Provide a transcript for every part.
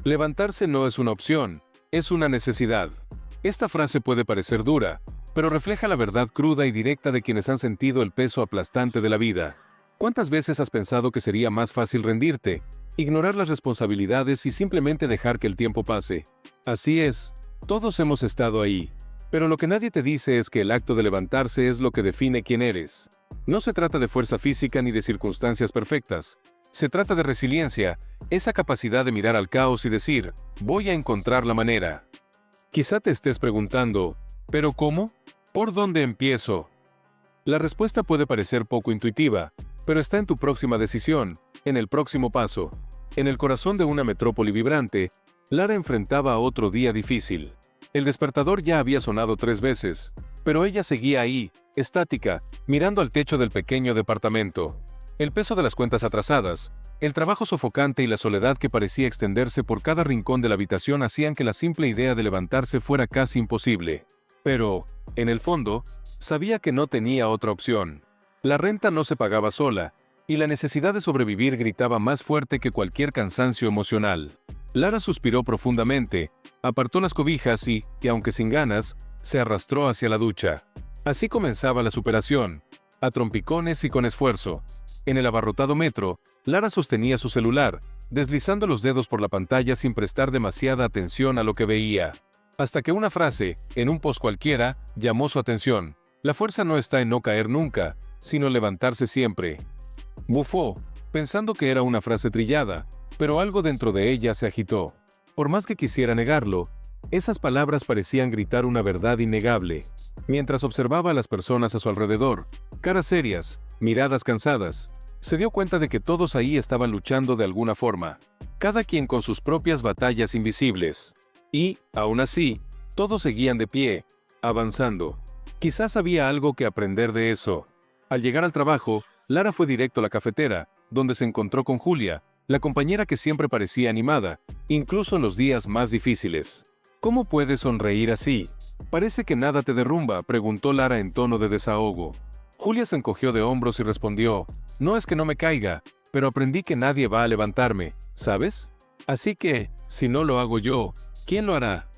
Levantarse no es una opción, es una necesidad. Esta frase puede parecer dura, pero refleja la verdad cruda y directa de quienes han sentido el peso aplastante de la vida. ¿Cuántas veces has pensado que sería más fácil rendirte, ignorar las responsabilidades y simplemente dejar que el tiempo pase? Así es, todos hemos estado ahí. Pero lo que nadie te dice es que el acto de levantarse es lo que define quién eres. No se trata de fuerza física ni de circunstancias perfectas. Se trata de resiliencia, esa capacidad de mirar al caos y decir, voy a encontrar la manera. Quizá te estés preguntando, ¿pero cómo? ¿Por dónde empiezo? La respuesta puede parecer poco intuitiva, pero está en tu próxima decisión, en el próximo paso. En el corazón de una metrópoli vibrante, Lara enfrentaba otro día difícil. El despertador ya había sonado 3 veces, pero ella seguía ahí, estática, mirando al techo del pequeño departamento. El peso de las cuentas atrasadas, el trabajo sofocante y la soledad que parecía extenderse por cada rincón de la habitación hacían que la simple idea de levantarse fuera casi imposible. Pero, en el fondo, sabía que no tenía otra opción. La renta no se pagaba sola, y la necesidad de sobrevivir gritaba más fuerte que cualquier cansancio emocional. Lara suspiró profundamente, apartó las cobijas y, aunque sin ganas, se arrastró hacia la ducha. Así comenzaba la superación, a trompicones y con esfuerzo. En el abarrotado metro, Lara sostenía su celular, deslizando los dedos por la pantalla sin prestar demasiada atención a lo que veía. Hasta que una frase, en un post cualquiera, llamó su atención. La fuerza no está en no caer nunca, sino levantarse siempre. Bufó, pensando que era una frase trillada, pero algo dentro de ella se agitó. Por más que quisiera negarlo, esas palabras parecían gritar una verdad innegable. Mientras observaba a las personas a su alrededor, caras serias, miradas cansadas, se dio cuenta de que todos ahí estaban luchando de alguna forma, cada quien con sus propias batallas invisibles. Y, aún así, todos seguían de pie, avanzando. Quizás había algo que aprender de eso. Al llegar al trabajo, Lara fue directo a la cafetera, donde se encontró con Julia, la compañera que siempre parecía animada, incluso en los días más difíciles. ¿Cómo puedes sonreír así? Parece que nada te derrumba, preguntó Lara en tono de desahogo. Julia se encogió de hombros y respondió, no es que no me caiga, pero aprendí que nadie va a levantarme, ¿sabes? Así que, si no lo hago yo, ¿quién lo hará?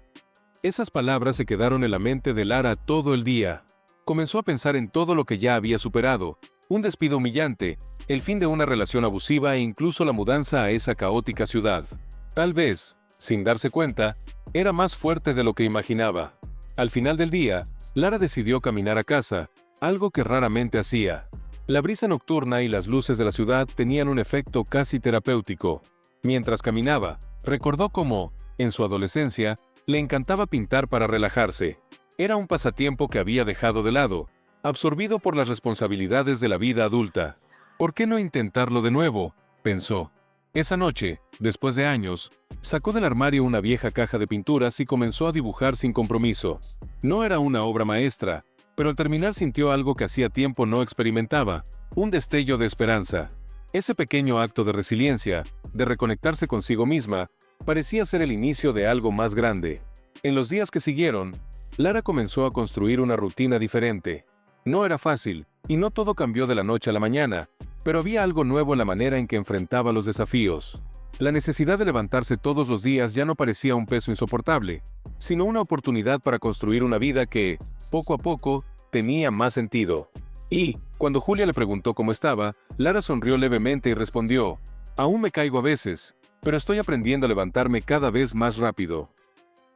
Esas palabras se quedaron en la mente de Lara todo el día. Comenzó a pensar en todo lo que ya había superado, un despido humillante, el fin de una relación abusiva e incluso la mudanza a esa caótica ciudad. Tal vez, sin darse cuenta, era más fuerte de lo que imaginaba. Al final del día, Lara decidió caminar a casa, algo que raramente hacía. La brisa nocturna y las luces de la ciudad tenían un efecto casi terapéutico. Mientras caminaba, recordó cómo, en su adolescencia, le encantaba pintar para relajarse. Era un pasatiempo que había dejado de lado, absorbido por las responsabilidades de la vida adulta. ¿Por qué no intentarlo de nuevo?, pensó. Esa noche, después de años, sacó del armario una vieja caja de pinturas y comenzó a dibujar sin compromiso. No era una obra maestra, pero al terminar sintió algo que hacía tiempo no experimentaba, un destello de esperanza. Ese pequeño acto de resiliencia, de reconectarse consigo misma, parecía ser el inicio de algo más grande. En los días que siguieron, Lara comenzó a construir una rutina diferente. No era fácil, y no todo cambió de la noche a la mañana, pero había algo nuevo en la manera en que enfrentaba los desafíos. La necesidad de levantarse todos los días ya no parecía un peso insoportable, sino una oportunidad para construir una vida que, poco a poco, tenía más sentido. Y, cuando Julia le preguntó cómo estaba, Lara sonrió levemente y respondió, «Aún me caigo a veces, pero estoy aprendiendo a levantarme cada vez más rápido».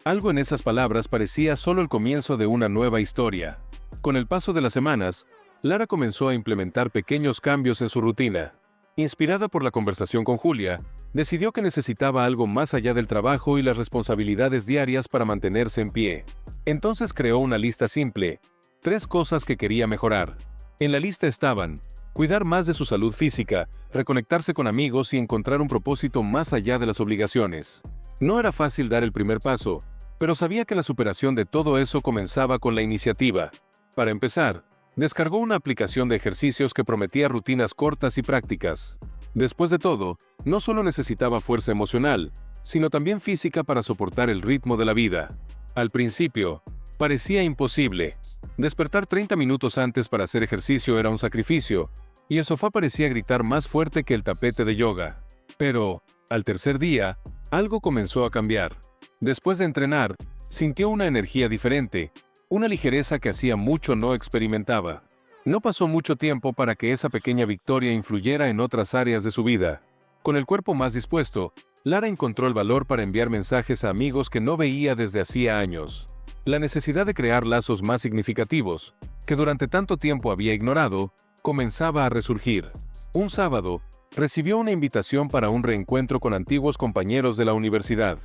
Algo en esas palabras parecía solo el comienzo de una nueva historia. Con el paso de las semanas, Lara comenzó a implementar pequeños cambios en su rutina. Inspirada por la conversación con Julia, decidió que necesitaba algo más allá del trabajo y las responsabilidades diarias para mantenerse en pie. Entonces creó una lista simple, 3 cosas que quería mejorar. En la lista estaban, cuidar más de su salud física, reconectarse con amigos y encontrar un propósito más allá de las obligaciones. No era fácil dar el primer paso, pero sabía que la superación de todo eso comenzaba con la iniciativa. Para empezar, descargó una aplicación de ejercicios que prometía rutinas cortas y prácticas. Después de todo, no solo necesitaba fuerza emocional, sino también física para soportar el ritmo de la vida. Al principio, parecía imposible. Despertar 30 minutos antes para hacer ejercicio era un sacrificio, y el sofá parecía gritar más fuerte que el tapete de yoga. Pero, al tercer día, Algo comenzó a cambiar. Después de entrenar, sintió una energía diferente, una ligereza que hacía mucho no experimentaba. No pasó mucho tiempo para que esa pequeña victoria influyera en otras áreas de su vida. Con el cuerpo más dispuesto, Lara encontró el valor para enviar mensajes a amigos que no veía desde hacía años. La necesidad de crear lazos más significativos, que durante tanto tiempo había ignorado, comenzaba a resurgir. Un sábado, recibió una invitación para un reencuentro con antiguos compañeros de la universidad.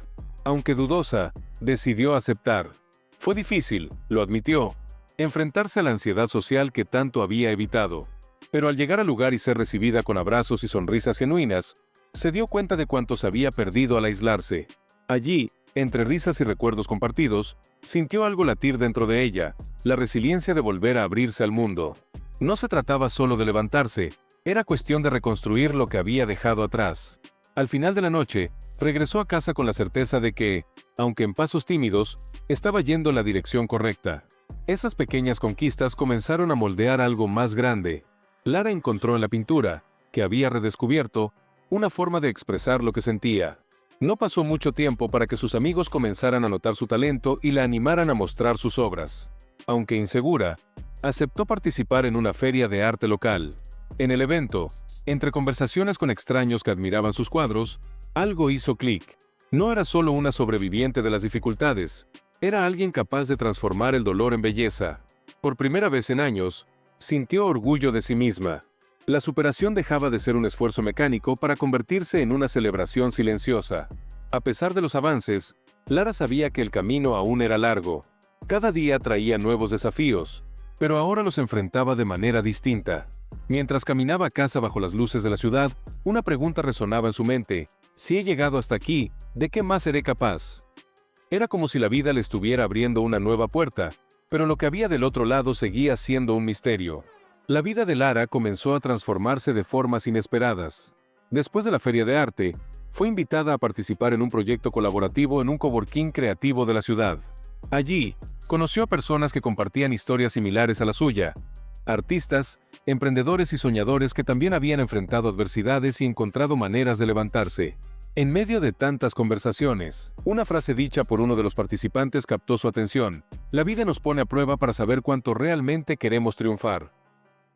Aunque dudosa, decidió aceptar. Fue difícil, lo admitió, enfrentarse a la ansiedad social que tanto había evitado. Pero al llegar al lugar y ser recibida con abrazos y sonrisas genuinas, se dio cuenta de cuánto se había perdido al aislarse. Allí, entre risas y recuerdos compartidos, sintió algo latir dentro de ella, la resiliencia de volver a abrirse al mundo. No se trataba solo de levantarse, era cuestión de reconstruir lo que había dejado atrás. Al final de la noche, regresó a casa con la certeza de que, aunque en pasos tímidos, estaba yendo en la dirección correcta. Esas pequeñas conquistas comenzaron a moldear algo más grande. Lara encontró en la pintura, que había redescubierto, una forma de expresar lo que sentía. No pasó mucho tiempo para que sus amigos comenzaran a notar su talento y la animaran a mostrar sus obras. Aunque insegura, aceptó participar en una feria de arte local. En el evento, entre conversaciones con extraños que admiraban sus cuadros, algo hizo clic. No era solo una sobreviviente de las dificultades, era alguien capaz de transformar el dolor en belleza. Por primera vez en años, sintió orgullo de sí misma. La superación dejaba de ser un esfuerzo mecánico para convertirse en una celebración silenciosa. A pesar de los avances, Lara sabía que el camino aún era largo. Cada día traía nuevos desafíos, pero ahora los enfrentaba de manera distinta. Mientras caminaba a casa bajo las luces de la ciudad, una pregunta resonaba en su mente: si he llegado hasta aquí, ¿de qué más seré capaz? Era como si la vida le estuviera abriendo una nueva puerta, pero lo que había del otro lado seguía siendo un misterio. La vida de Lara comenzó a transformarse de formas inesperadas. Después de la feria de arte, fue invitada a participar en un proyecto colaborativo en un coworking creativo de la ciudad. Allí, conoció a personas que compartían historias similares a la suya, artistas, emprendedores y soñadores que también habían enfrentado adversidades y encontrado maneras de levantarse. En medio de tantas conversaciones, una frase dicha por uno de los participantes captó su atención: la vida nos pone a prueba para saber cuánto realmente queremos triunfar.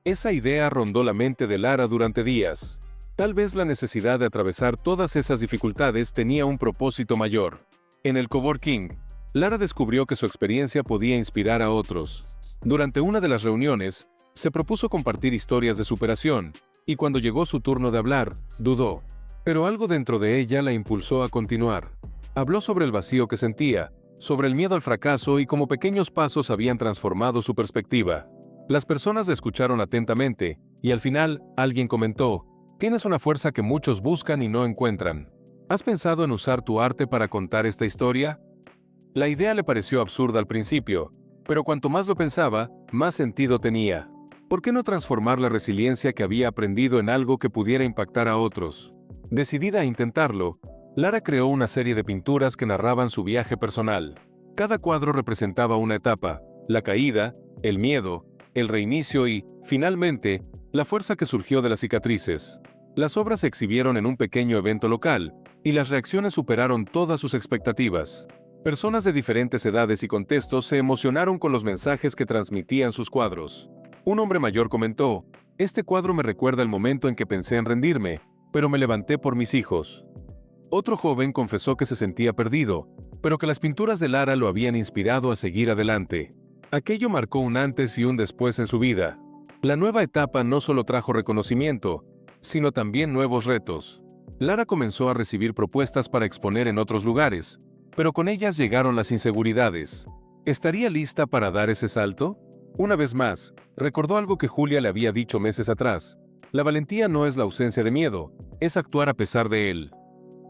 Esa idea rondó la mente de Lara durante días. Tal vez la necesidad de atravesar todas esas dificultades tenía un propósito mayor. En el coworking, Lara descubrió que su experiencia podía inspirar a otros. Durante una de las reuniones, se propuso compartir historias de superación, y cuando llegó su turno de hablar, dudó. Pero algo dentro de ella la impulsó a continuar. Habló sobre el vacío que sentía, sobre el miedo al fracaso y cómo pequeños pasos habían transformado su perspectiva. Las personas la escucharon atentamente, y al final, alguien comentó: tienes una fuerza que muchos buscan y no encuentran. ¿Has pensado en usar tu arte para contar esta historia? La idea le pareció absurda al principio, pero cuanto más lo pensaba, más sentido tenía. ¿Por qué no transformar la resiliencia que había aprendido en algo que pudiera impactar a otros? Decidida a intentarlo, Lara creó una serie de pinturas que narraban su viaje personal. Cada cuadro representaba una etapa: la caída, el miedo, el reinicio y, finalmente, la fuerza que surgió de las cicatrices. Las obras se exhibieron en un pequeño evento local, y las reacciones superaron todas sus expectativas. Personas de diferentes edades y contextos se emocionaron con los mensajes que transmitían sus cuadros. Un hombre mayor comentó: este cuadro me recuerda el momento en que pensé en rendirme, pero me levanté por mis hijos. Otro joven confesó que se sentía perdido, pero que las pinturas de Lara lo habían inspirado a seguir adelante. Aquello marcó un antes y un después en su vida. La nueva etapa no solo trajo reconocimiento, sino también nuevos retos. Lara comenzó a recibir propuestas para exponer en otros lugares, pero con ellas llegaron las inseguridades. ¿Estaría lista para dar ese salto? Una vez más, recordó algo que Julia le había dicho meses atrás: la valentía no es la ausencia de miedo, es actuar a pesar de él.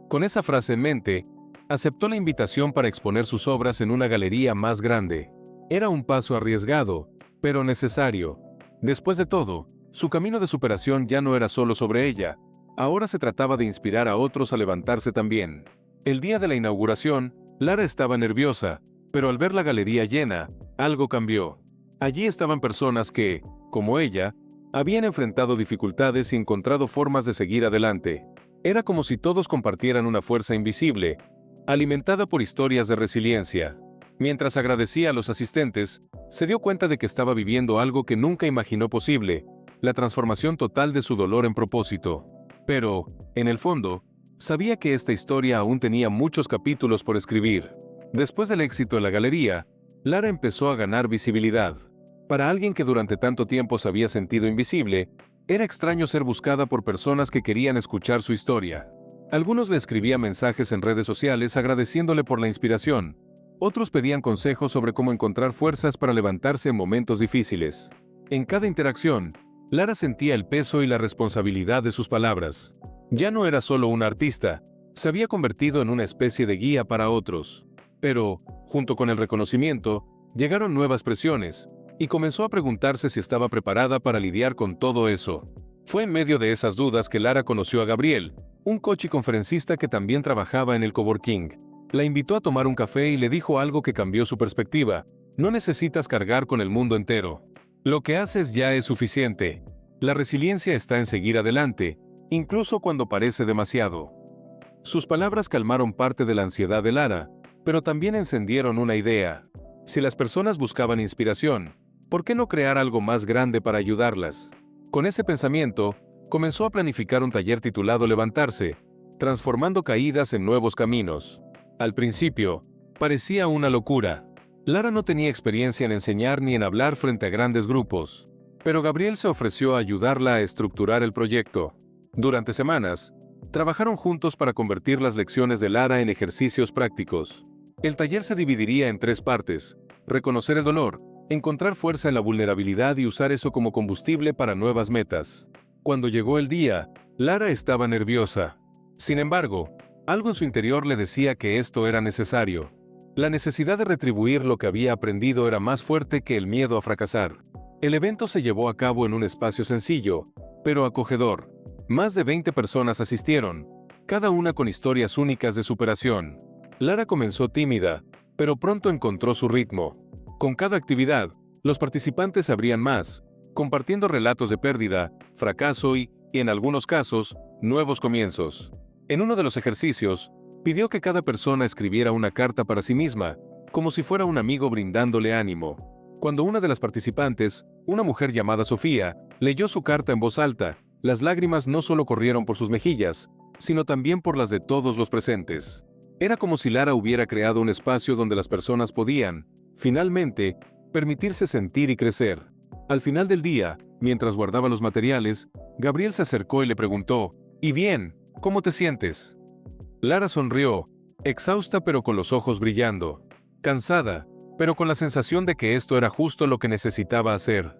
Con esa frase en mente, aceptó la invitación para exponer sus obras en una galería más grande. Era un paso arriesgado, pero necesario. Después de todo, su camino de superación ya no era solo sobre ella, ahora se trataba de inspirar a otros a levantarse también. El día de la inauguración, Lara estaba nerviosa, pero al ver la galería llena, algo cambió. Allí estaban personas que, como ella, habían enfrentado dificultades y encontrado formas de seguir adelante. Era como si todos compartieran una fuerza invisible, alimentada por historias de resiliencia. Mientras agradecía a los asistentes, se dio cuenta de que estaba viviendo algo que nunca imaginó posible, la transformación total de su dolor en propósito. Pero, en el fondo, sabía que esta historia aún tenía muchos capítulos por escribir. Después del éxito en la galería, Lara empezó a ganar visibilidad. Para alguien que durante tanto tiempo se había sentido invisible, era extraño ser buscada por personas que querían escuchar su historia. Algunos le escribían mensajes en redes sociales agradeciéndole por la inspiración. Otros pedían consejos sobre cómo encontrar fuerzas para levantarse en momentos difíciles. En cada interacción, Lara sentía el peso y la responsabilidad de sus palabras. Ya no era solo una artista, se había convertido en una especie de guía para otros. Pero, junto con el reconocimiento, llegaron nuevas presiones, y comenzó a preguntarse si estaba preparada para lidiar con todo eso. Fue en medio de esas dudas que Lara conoció a Gabriel, un coach y conferencista que también trabajaba en el coworking. La invitó a tomar un café y le dijo algo que cambió su perspectiva: no necesitas cargar con el mundo entero. Lo que haces ya es suficiente. La resiliencia está en seguir adelante, incluso cuando parece demasiado. Sus palabras calmaron parte de la ansiedad de Lara, pero también encendieron una idea. Si las personas buscaban inspiración, ¿por qué no crear algo más grande para ayudarlas? Con ese pensamiento, comenzó a planificar un taller titulado Levantarse, transformando caídas en nuevos caminos. Al principio, parecía una locura. Lara no tenía experiencia en enseñar ni en hablar frente a grandes grupos, pero Gabriel se ofreció a ayudarla a estructurar el proyecto. Durante semanas, trabajaron juntos para convertir las lecciones de Lara en ejercicios prácticos. El taller se dividiría en 3 partes: reconocer el dolor, encontrar fuerza en la vulnerabilidad y usar eso como combustible para nuevas metas. Cuando llegó el día, Lara estaba nerviosa. Sin embargo, algo en su interior le decía que esto era necesario. La necesidad de retribuir lo que había aprendido era más fuerte que el miedo a fracasar. El evento se llevó a cabo en un espacio sencillo, pero acogedor. Más de 20 personas asistieron, cada una con historias únicas de superación. Lara comenzó tímida, pero pronto encontró su ritmo. Con cada actividad, los participantes se abrían más, compartiendo relatos de pérdida, fracaso y, en algunos casos, nuevos comienzos. En uno de los ejercicios, pidió que cada persona escribiera una carta para sí misma, como si fuera un amigo brindándole ánimo. Cuando una de las participantes, una mujer llamada Sofía, leyó su carta en voz alta, las lágrimas no solo corrieron por sus mejillas, sino también por las de todos los presentes. Era como si Lara hubiera creado un espacio donde las personas podían, finalmente, permitirse sentir y crecer. Al final del día, mientras guardaba los materiales, Gabriel se acercó y le preguntó: «¿Y bien? ¿Cómo te sientes?». Lara sonrió, exhausta pero con los ojos brillando, cansada, pero con la sensación de que esto era justo lo que necesitaba hacer.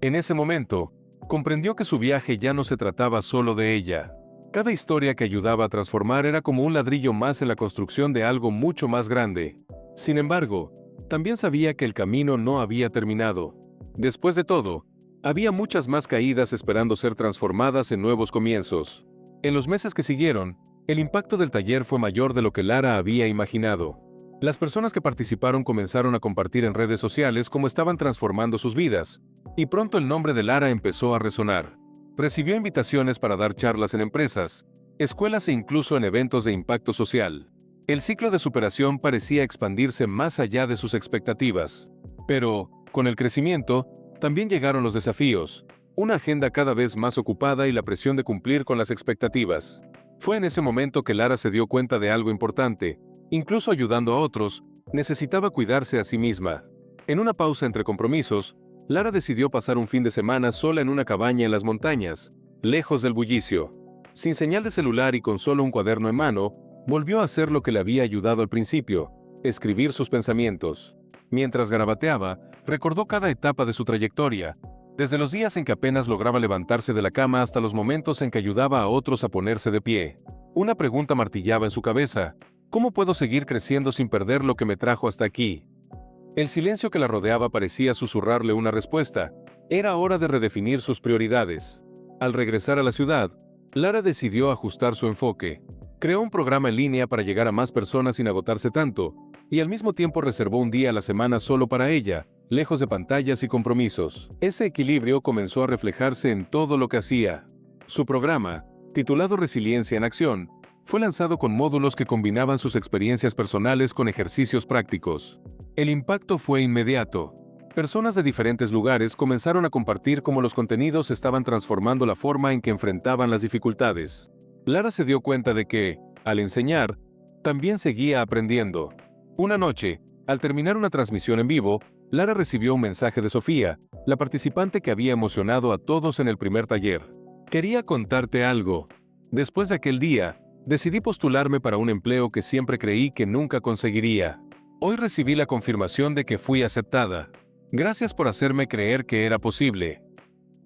En ese momento, comprendió que su viaje ya no se trataba solo de ella. Cada historia que ayudaba a transformar era como un ladrillo más en la construcción de algo mucho más grande. Sin embargo, también sabía que el camino no había terminado. Después de todo, había muchas más caídas esperando ser transformadas en nuevos comienzos. En los meses que siguieron, el impacto del taller fue mayor de lo que Lara había imaginado. Las personas que participaron comenzaron a compartir en redes sociales cómo estaban transformando sus vidas, y pronto el nombre de Lara empezó a resonar. Recibió invitaciones para dar charlas en empresas, escuelas e incluso en eventos de impacto social. El ciclo de superación parecía expandirse más allá de sus expectativas. Pero, con el crecimiento, también llegaron los desafíos, una agenda cada vez más ocupada y la presión de cumplir con las expectativas. Fue en ese momento que Lara se dio cuenta de algo importante: incluso ayudando a otros, necesitaba cuidarse a sí misma. En una pausa entre compromisos, Lara decidió pasar un fin de semana sola en una cabaña en las montañas, lejos del bullicio. Sin señal de celular y con solo un cuaderno en mano, volvió a hacer lo que le había ayudado al principio: escribir sus pensamientos. Mientras garabateaba, recordó cada etapa de su trayectoria, desde los días en que apenas lograba levantarse de la cama hasta los momentos en que ayudaba a otros a ponerse de pie. Una pregunta martillaba en su cabeza: ¿cómo puedo seguir creciendo sin perder lo que me trajo hasta aquí? El silencio que la rodeaba parecía susurrarle una respuesta: era hora de redefinir sus prioridades. Al regresar a la ciudad, Lara decidió ajustar su enfoque. Creó un programa en línea para llegar a más personas sin agotarse tanto, y al mismo tiempo reservó un día a la semana solo para ella, lejos de pantallas y compromisos. Ese equilibrio comenzó a reflejarse en todo lo que hacía. Su programa, titulado Resiliencia en Acción, fue lanzado con módulos que combinaban sus experiencias personales con ejercicios prácticos. El impacto fue inmediato. Personas de diferentes lugares comenzaron a compartir cómo los contenidos estaban transformando la forma en que enfrentaban las dificultades. Lara se dio cuenta de que, al enseñar, también seguía aprendiendo. Una noche, al terminar una transmisión en vivo, Lara recibió un mensaje de Sofía, la participante que había emocionado a todos en el primer taller. Quería contarte algo. Después de aquel día, decidí postularme para un empleo que siempre creí que nunca conseguiría. Hoy recibí la confirmación de que fui aceptada. Gracias por hacerme creer que era posible.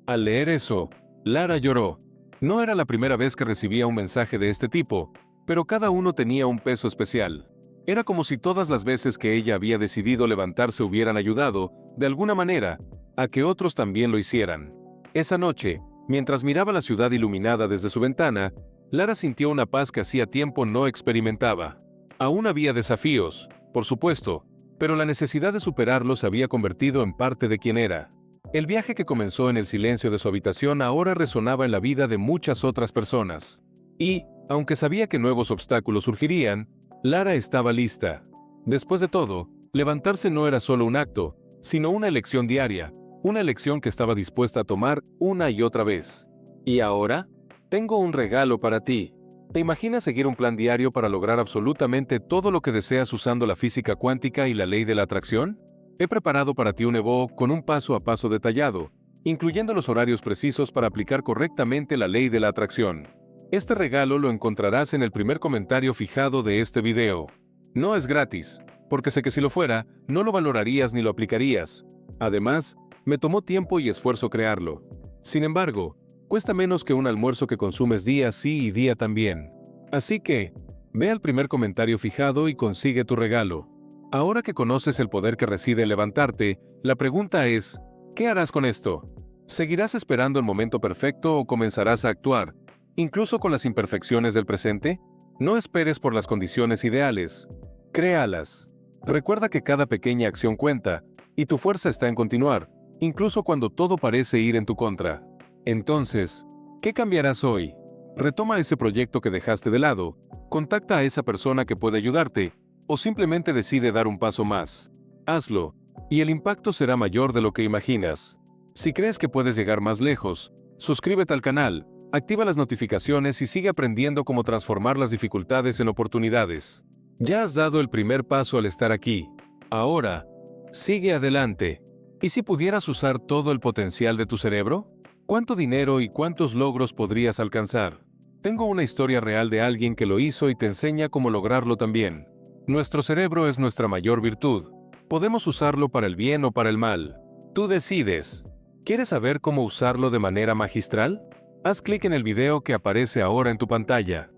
Al leer eso, Lara lloró. No era la primera vez que recibía un mensaje de este tipo, pero cada uno tenía un peso especial. Era como si todas las veces que ella había decidido levantarse hubieran ayudado, de alguna manera, a que otros también lo hicieran. Esa noche, mientras miraba la ciudad iluminada desde su ventana, Lara sintió una paz que hacía tiempo no experimentaba. Aún había desafíos, por supuesto, pero la necesidad de superarlos se había convertido en parte de quien era. El viaje que comenzó en el silencio de su habitación ahora resonaba en la vida de muchas otras personas. Y, aunque sabía que nuevos obstáculos surgirían, Lara estaba lista. Después de todo, levantarse no era solo un acto, sino una elección diaria, una elección que estaba dispuesta a tomar una y otra vez. ¿Y ahora? Tengo un regalo para ti. ¿Te imaginas seguir un plan diario para lograr absolutamente todo lo que deseas usando la física cuántica y la ley de la atracción? He preparado para ti un Evo con un paso a paso detallado, incluyendo los horarios precisos para aplicar correctamente la ley de la atracción. Este regalo lo encontrarás en el primer comentario fijado de este video. No es gratis, porque sé que si lo fuera, no lo valorarías ni lo aplicarías. Además, me tomó tiempo y esfuerzo crearlo. Sin embargo, cuesta menos que un almuerzo que consumes día sí y día también. Así que, ve al primer comentario fijado y consigue tu regalo. Ahora que conoces el poder que reside en levantarte, la pregunta es, ¿qué harás con esto? ¿Seguirás esperando el momento perfecto o comenzarás a actuar, incluso con las imperfecciones del presente? No esperes por las condiciones ideales. Créalas. Recuerda que cada pequeña acción cuenta, y tu fuerza está en continuar, incluso cuando todo parece ir en tu contra. Entonces, ¿qué cambiarás hoy? Retoma ese proyecto que dejaste de lado, contacta a esa persona que puede ayudarte, o simplemente decide dar un paso más. Hazlo, y el impacto será mayor de lo que imaginas. Si crees que puedes llegar más lejos, suscríbete al canal, activa las notificaciones y sigue aprendiendo cómo transformar las dificultades en oportunidades. Ya has dado el primer paso al estar aquí. Ahora, sigue adelante. ¿Y si pudieras usar todo el potencial de tu cerebro? ¿Cuánto dinero y cuántos logros podrías alcanzar? Tengo una historia real de alguien que lo hizo y te enseña cómo lograrlo también. Nuestro cerebro es nuestra mayor virtud. Podemos usarlo para el bien o para el mal. Tú decides. ¿Quieres saber cómo usarlo de manera magistral? Haz clic en el video que aparece ahora en tu pantalla.